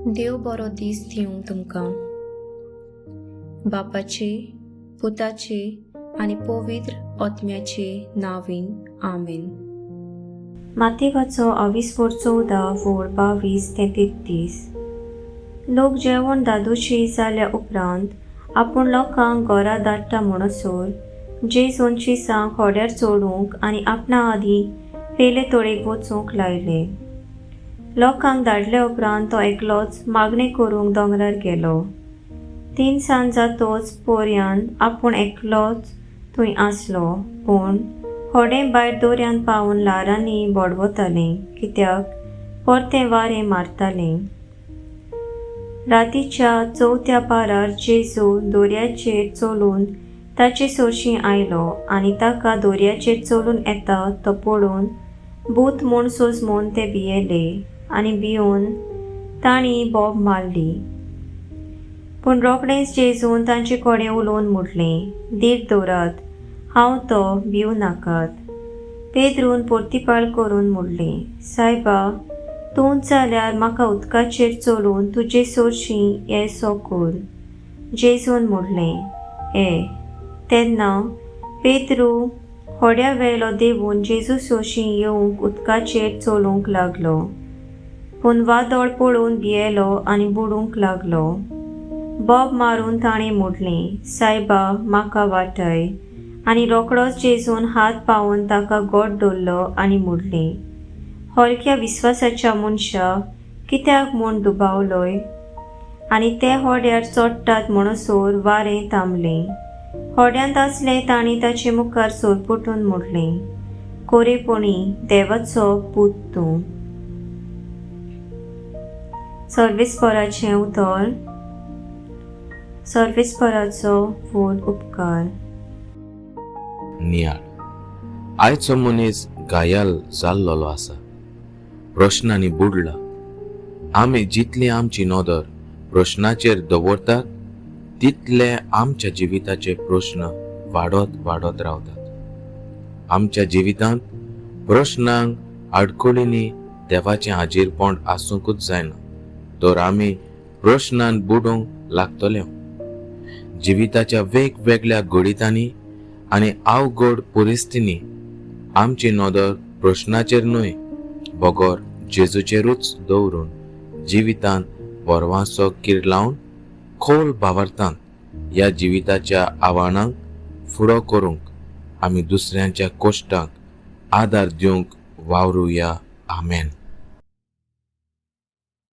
देव बरो दीस दिवं तुमकां. बापाचे, पुताचे आनी पवित्र आत्म्याचे नांवीन आमेन. माथेवाचो 14:14-22-33. लोक जेवण दादोशी जाल्या उपरांत आपूण लोकांक घरा धाडटा म्हणसर जेजून शिसांक होड्यार चोडूंक आनी आपणा आदीं पेले तोडेक वचूंक लायले. लोकांक धाडले उपरांत तो एकलोच मागणे करूंक दोंगरार गेलो. 3 सांज जातोच पोरयान आपूण एकलोच थंय आसलो, पूण होडें भायर दोऱ्यान पावून ल्हारांनी बोडवतालें, कित्याक परतें वारें मारतालें. रातीच्या 4थ्या पारार जेजू दोर्याचेर चलून ताचे सोरशीं आयलो आनी ताका दोर्याचेर चलून येता तो पळोवन भूत म्हूण सोजमून ते भियेले आनी भिवून तांणी बोब मारली. पूण रोखडेंच जेजून तांचे कडेन उलोवन म्हणलें, धीर दवरात, हांव तो, भिवू नाकात. पेद्रून परतीपाळ करून म्हणलें, सायबा, तूंच जाल्यार म्हाका उदकाचेर चलून तुजे सोरशीं येसो कर. जेजून म्हणलें, ए. तेन्ना पेद्रू होड्या वेलो देंवून जेजू सोरशीं येवंक उदकाचेर चलूंक लागलो. पूण वादळ पळोवन भियेलो आनी बुडूंक लागलो. बोब मारून ताणें म्हणलें, सायबा, म्हाका वाटय. आनी रोखडोच जेजून हात पावून ताका गोड धरलो आनी म्हणलें, हलक्या विस्वासाच्या मनशा, कित्याक म्हूण दुबावलोय? आनी ते होड्यार चोडटात म्हणसर वारें थांबलें. होड्यांत आसले तांणी ताचे मुखार सोरपटून म्हणलें, कोरेपणी देवाचो पूत तूं. सर्वेस्पराचें उतर. सर्वेस्पराचो व्हड उपकार. नियाळ. आयचो मनीस घायाल जाल्लो आसा, प्रश्नांनी बुडला. आमी जितली आमची नदर प्रश्नाचेर दवरतात तितले आमच्या जिविताचे प्रश्न वाडत रावतात. आमच्या जिवितांत प्रश्नांक आडकोळींनी देवाचें हाजीरपण आसूंकूच जायना, तर आमी प्रश्नांत बुडूंक लागतले. जिविताच्या वेगवेगळ्या घडीतांनी आनी अवघड परिस्थितींनी आमची नदर प्रश्नाचेर न्हय, बगोर जेजूचेरूच दवरून जिवितांत परवांचो कीर लावन खोल भावार्थान ह्या जिविताच्या आव्हानांक फुडो करूंक आमी दुसऱ्यांच्या कश्टांक आदार दिवंक वावरुया. आमेन.